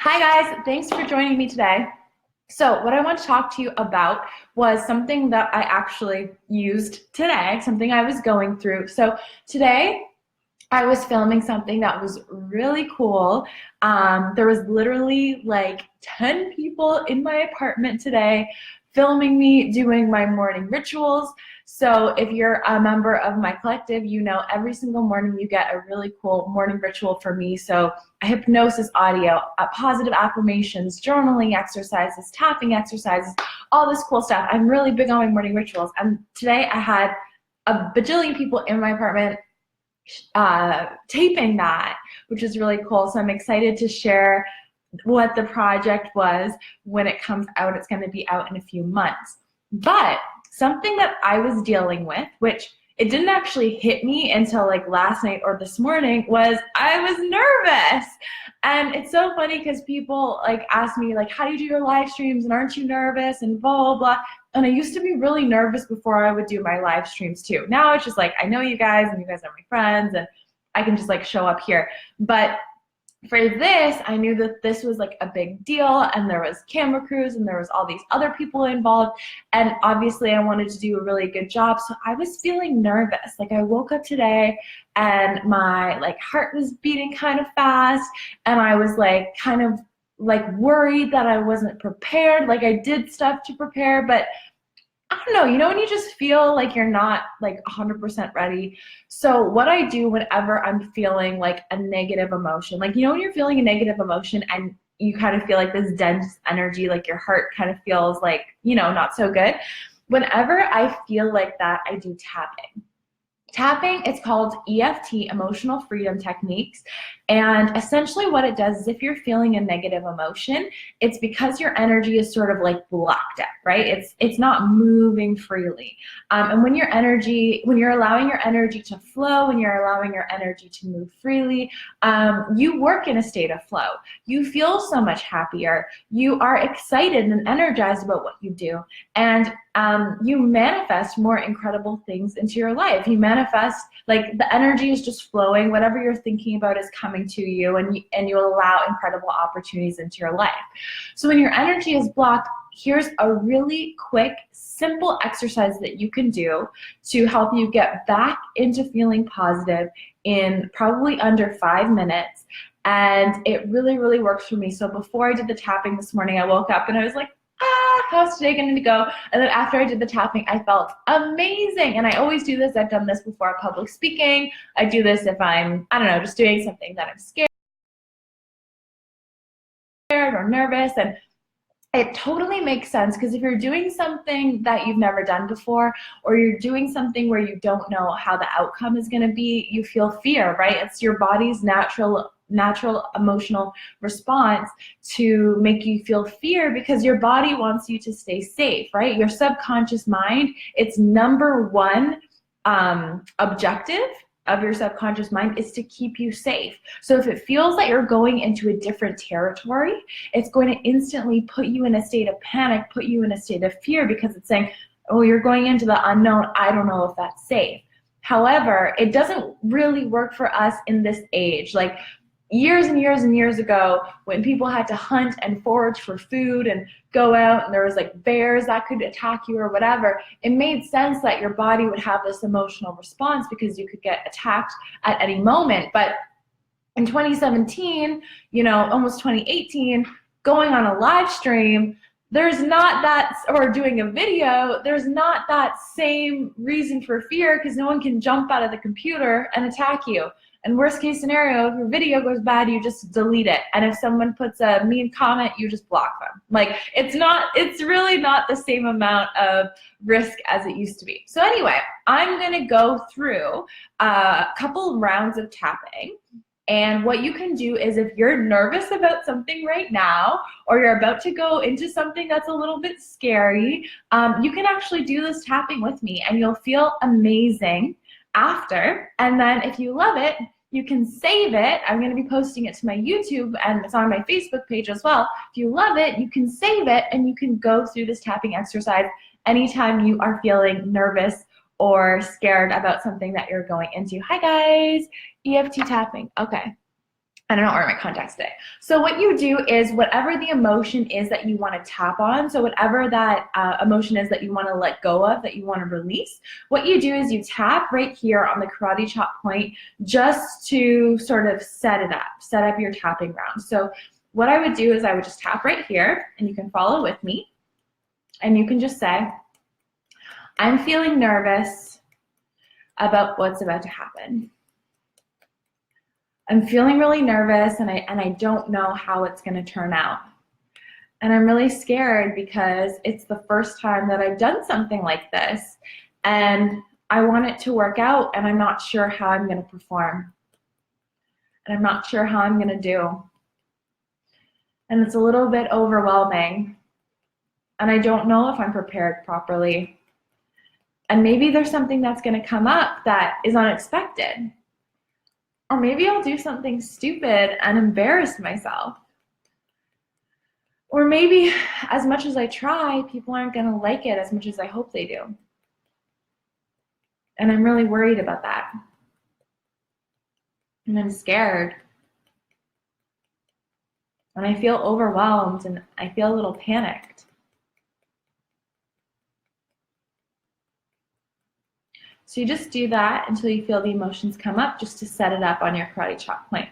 Hi guys, thanks for joining me today. So what I want to talk to you about was something that I actually used today, something I was going through. So today I was filming something that was really cool. There was literally like 10 people in my apartment today filming me doing my morning rituals. So if you're a member of my collective, you know every single morning you get a really cool morning ritual for me. So a hypnosis audio, positive affirmations, journaling exercises, tapping exercises, all this cool stuff. I'm really big on my morning rituals. And today I had a bajillion people in my apartment taping that, which is really cool. So I'm excited to share what the project was when it comes out. It's going to be out in a few months. But something that I was dealing with, which it didn't actually hit me until like last night or this morning, was I was nervous. And it's so funny because people like ask me like, how do you do your live streams and aren't you nervous and blah, blah, blah. And I used to be really nervous before I would do my live streams too. Now it's just like, I know you guys and you guys are my friends and I can just like show up here. But for this, I knew that this was like a big deal and there was camera crews and there was all these other people involved. And obviously I wanted to do a really good job. So I was feeling nervous. Like I woke up today and my like heart was beating kind of fast and I was like kind of like worried that I wasn't prepared. Like I did stuff to prepare, but I don't know, you know when you just feel like you're not like 100% ready? So what I do whenever I'm feeling like a negative emotion, like you know when you're feeling a negative emotion and you kind of feel like this dense energy, like your heart kind of feels like, you know, not so good. Whenever I feel like that, I do tapping. Tapping, it's called EFT, Emotional Freedom Techniques. And essentially what it does is if you're feeling a negative emotion, it's because your energy is sort of like blocked up, right? It's not moving freely. And when you're allowing your energy to flow, when you're allowing your energy to move freely, you work in a state of flow. You feel so much happier. You are excited and energized about what you do. And you manifest more incredible things into your life. You manifest, like the energy is just flowing, whatever you're thinking about is coming to you, and you allow incredible opportunities into your life. So when your energy is blocked, here's a really quick, simple exercise that you can do to help you get back into feeling positive in probably under 5 minutes. And it really, really works for me. So before I did the tapping this morning, I woke up and I was like, how's today going to go? And then after I did the tapping, I felt amazing. And I always do this. I've done this before public speaking. I do this if I'm, I don't know, just doing something that I'm scared or nervous. And it totally makes sense because if you're doing something that you've never done before, or you're doing something where you don't know how the outcome is going to be, you feel fear, right? It's your body's natural emotional response to make you feel fear because your body wants you to stay safe, right? Your subconscious mind, its number one objective of your subconscious mind is to keep you safe. So if it feels that you're going into a different territory, it's going to instantly put you in a state of panic, put you in a state of fear because it's saying, oh, you're going into the unknown. I don't know if that's safe. However, it doesn't really work for us in this age. Like years and years and years ago, when people had to hunt and forage for food and go out and there was like bears that could attack you or whatever, it made sense that your body would have this emotional response because you could get attacked at any moment. But in 2017, you know, almost 2018, going on a live stream, there's not that, or doing a video, there's not that same reason for fear because no one can jump out of the computer and attack you. And worst case scenario, if your video goes bad, you just delete it. And if someone puts a mean comment, you just block them. Like it's really not the same amount of risk as it used to be. So anyway, I'm gonna go through a couple rounds of tapping. And what you can do is if you're nervous about something right now, or you're about to go into something that's a little bit scary, you can actually do this tapping with me and you'll feel amazing after. And then if you love it, you can save it. I'm going to be posting it to my YouTube and it's on my Facebook page as well. If you love it, you can save it and you can go through this tapping exercise anytime you are feeling nervous or scared about something that you're going into. Hi guys, EFT tapping. Okay. And I'm not wearing my contacts today. So what you do is whatever the emotion is that you want to tap on, so whatever that emotion is that you want to let go of, that you want to release, what you do is you tap right here on the karate chop point just to sort of set up your tapping round. So what I would do is I would just tap right here, and you can follow with me, and you can just say, I'm feeling nervous about what's about to happen. I'm feeling really nervous, and I don't know how it's going to turn out. And I'm really scared because it's the first time that I've done something like this, and I want it to work out, and I'm not sure how I'm going to perform. And I'm not sure how I'm going to do. And it's a little bit overwhelming, and I don't know if I'm prepared properly. And maybe there's something that's going to come up that is unexpected. Or maybe I'll do something stupid and embarrass myself. Or maybe as much as I try, people aren't going to like it as much as I hope they do. And I'm really worried about that. And I'm scared. And I feel overwhelmed, and I feel a little panicked. So you just do that until you feel the emotions come up, just to set it up on your karate chop point.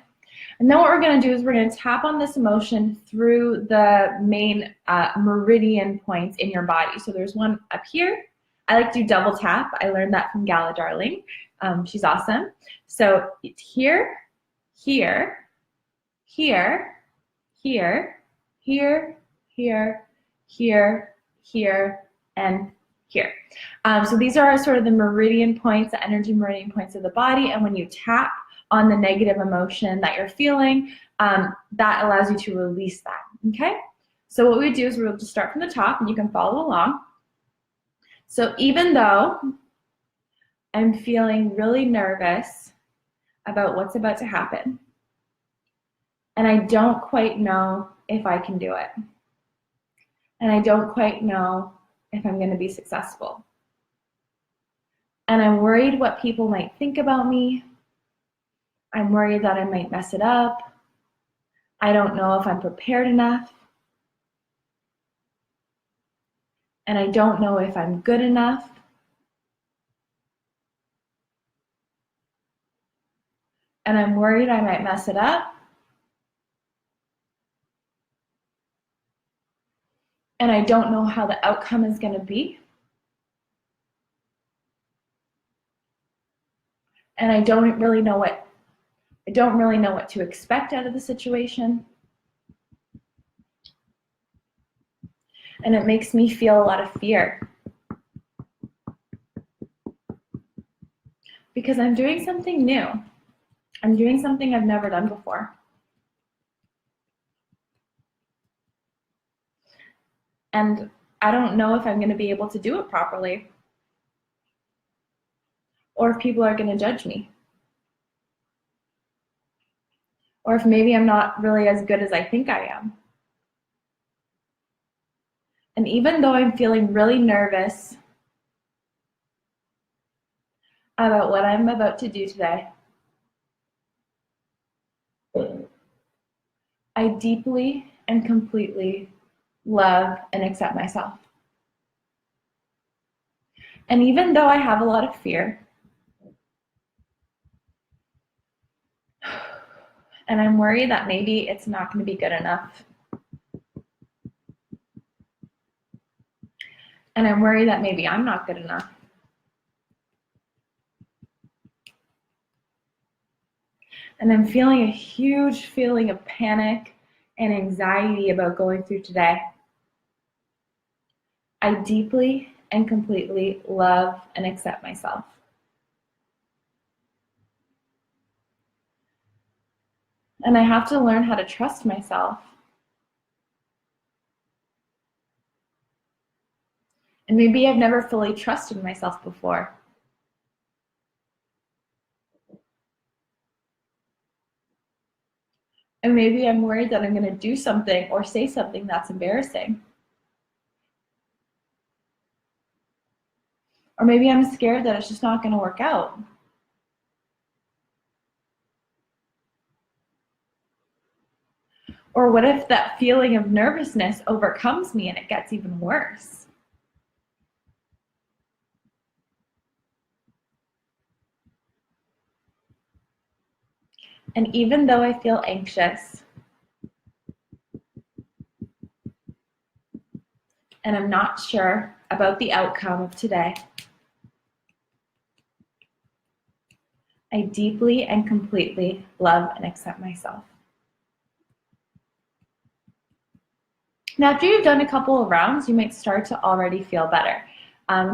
And then what we're going to do is we're going to tap on this emotion through the main meridian points in your body. So there's one up here. I like to do double tap. I learned that from Gala Darling. She's awesome. So it's here, here, here, here, here, here, here, here, and here. So these are sort of the meridian points, the energy meridian points of the body. And when you tap on the negative emotion that you're feeling, that allows you to release that, okay? So what we do is we'll just start from the top, and you can follow along. So even though I'm feeling really nervous about what's about to happen, and I don't quite know if I can do it, and I don't quite know if I'm going to be successful, and I'm worried what people might think about me, I'm worried that I might mess it up, I don't know if I'm prepared enough, and I don't know if I'm good enough, and I'm worried I might mess it up, and I don't know how the outcome is going to be, and I don't really know what to expect out of the situation. And it makes me feel a lot of fear. Because I'm doing something new. I'm doing something I've never done before. And I don't know if I'm going to be able to do it properly, or if people are going to judge me, or if maybe I'm not really as good as I think I am. And even though I'm feeling really nervous about what I'm about to do today, I deeply and completely love and accept myself. And even though I have a lot of fear, and I'm worried that maybe it's not going to be good enough, and I'm worried that maybe I'm not good enough, and I'm feeling a huge feeling of panic and anxiety about going through today, I deeply and completely love and accept myself. And I have to learn how to trust myself. And maybe I've never fully trusted myself before. And maybe I'm worried that I'm going to do something or say something that's embarrassing. Or maybe I'm scared that it's just not going to work out. Or what if that feeling of nervousness overcomes me and it gets even worse? And even though I feel anxious and I'm not sure about the outcome of today, I deeply and completely love and accept myself. Now, after you've done a couple of rounds, you might start to already feel better.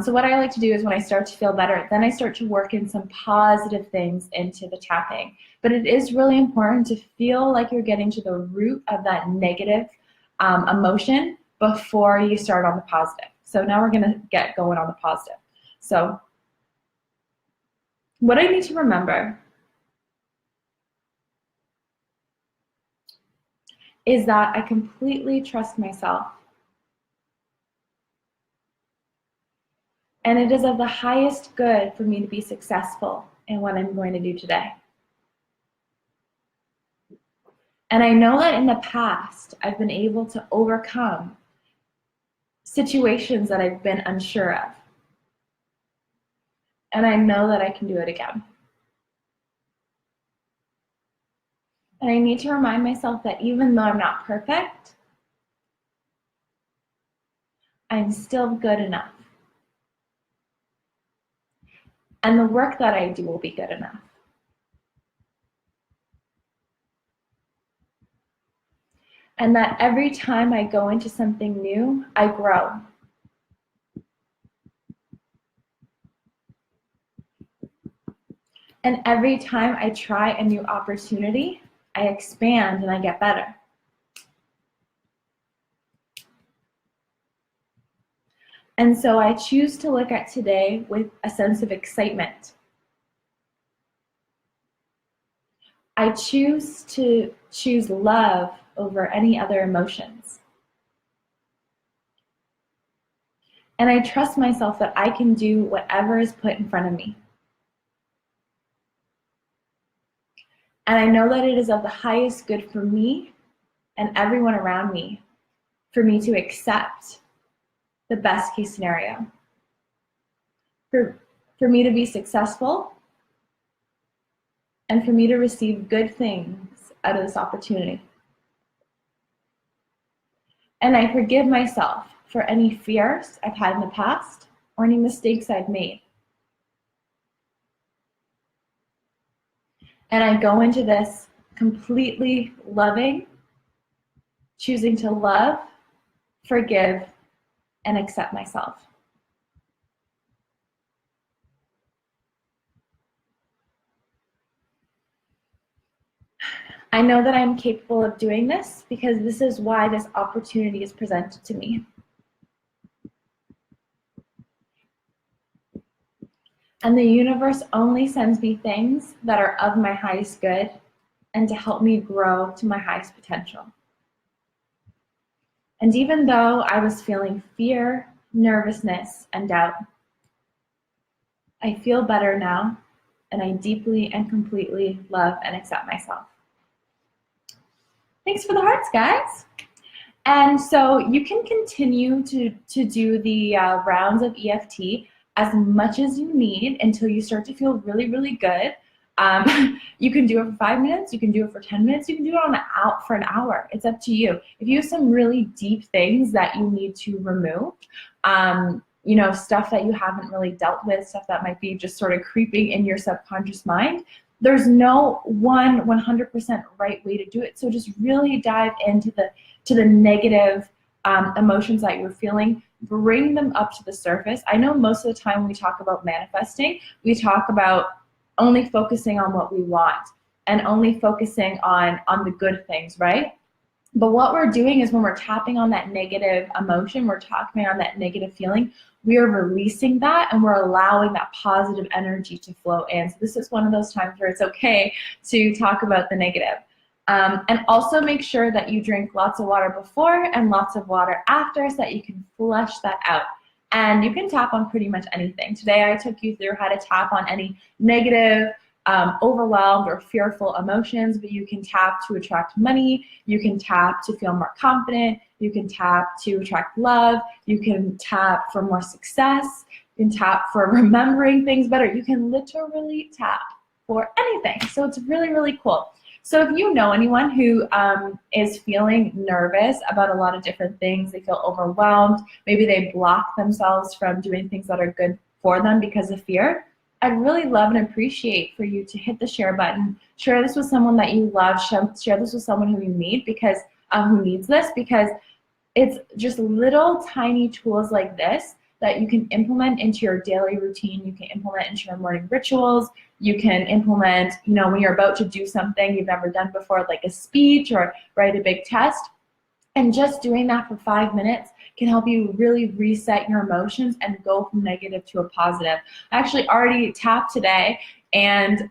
So what I like to do is when I start to feel better, then I start to work in some positive things into the tapping. But it is really important to feel like you're getting to the root of that negative emotion before you start on the positive. So now we're going to get going on the positive. So what I need to remember is that I completely trust myself. And it is of the highest good for me to be successful in what I'm going to do today. And I know that in the past, I've been able to overcome situations that I've been unsure of. And I know that I can do it again. And I need to remind myself that even though I'm not perfect, I'm still good enough. And the work that I do will be good enough. And that every time I go into something new, I grow. And every time I try a new opportunity, I expand and I get better. And so I choose to look at today with a sense of excitement. I choose to choose love over any other emotions. And I trust myself that I can do whatever is put in front of me. And I know that it is of the highest good for me and everyone around me for me to accept the best case scenario. For me to be successful and for me to receive good things out of this opportunity. And I forgive myself for any fears I've had in the past or any mistakes I've made. And I go into this completely loving, choosing to love, forgive, and accept myself. I know that I'm capable of doing this because this is why this opportunity is presented to me. And the universe only sends me things that are of my highest good and to help me grow to my highest potential. And even though I was feeling fear, nervousness, and doubt, I feel better now, and I deeply and completely love and accept myself. Thanks for the hearts, guys. And so you can continue to do the rounds of EFT as much as you need until you start to feel really, really good. You can do it for 5 minutes, you can do it for 10 minutes, you can do it for an hour. It's up to you. If you have some really deep things that you need to remove, you know, stuff that you haven't really dealt with, stuff that might be just sort of creeping in your subconscious mind, there's no 100% right way to do it. So just really dive into the negative emotions that you're feeling, bring them up to the surface. I know most of the time when we talk about manifesting, we talk about only focusing on what we want and only focusing on the good things, right? But what we're doing is when we're tapping on that negative emotion, we're tapping on that negative feeling, we are releasing that and we're allowing that positive energy to flow in. So this is one of those times where it's okay to talk about the negative. And also make sure that you drink lots of water before and lots of water after so that you can flush that out. And you can tap on pretty much anything. Today I took you through how to tap on any negative overwhelmed or fearful emotions, but you can tap to attract money, you can tap to feel more confident, you can tap to attract love, you can tap for more success, you can tap for remembering things better, you can literally tap for anything. So it's really, really cool. So if you know anyone who is feeling nervous about a lot of different things, they feel overwhelmed, maybe they block themselves from doing things that are good for them because of fear, I'd really love and appreciate for you to hit the share button, share this with someone that you love, share this with someone who you need, because who needs this, because it's just little tiny tools like this that you can implement into your daily routine. You can implement into your morning rituals. You can implement, when you're about to do something you've never done before, like a speech or write a big test. And just doing that for 5 minutes can help you really reset your emotions and go from negative to a positive. I actually already tapped today, and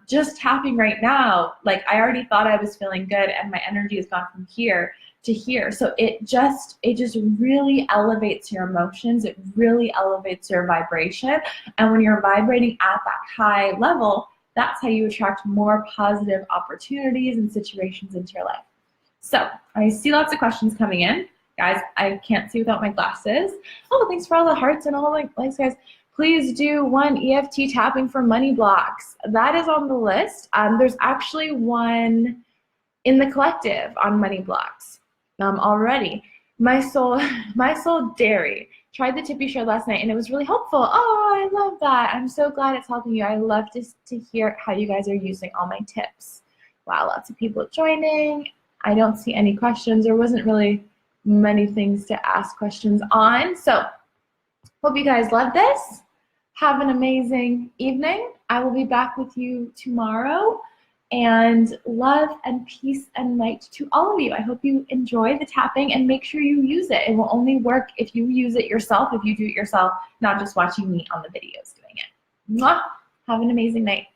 just tapping right now, like I already thought I was feeling good, and my energy has gone from here to here. So it just really elevates your emotions. It really elevates your vibration. And when you're vibrating at that high level, that's how you attract more positive opportunities and situations into your life. So I see lots of questions coming in. Guys, I can't see without my glasses. Oh, thanks for all the hearts and all the likes, guys. Please do one EFT tapping for money blocks. That is on the list. There's actually one in the collective on money blocks already. My soul dairy. Tried the tip you shared last night, and it was really helpful. Oh, I love that. I'm so glad it's helping you. I love to hear how you guys are using all my tips. Wow, lots of people joining. I don't see any questions. There wasn't really many things to ask questions on. So hope you guys love this. Have an amazing evening. I will be back with you tomorrow. And love and peace and light to all of you. I hope you enjoy the tapping and make sure you use it. It will only work if you use it yourself, if you do it yourself, not just watching me on the videos doing it. Mwah! Have an amazing night.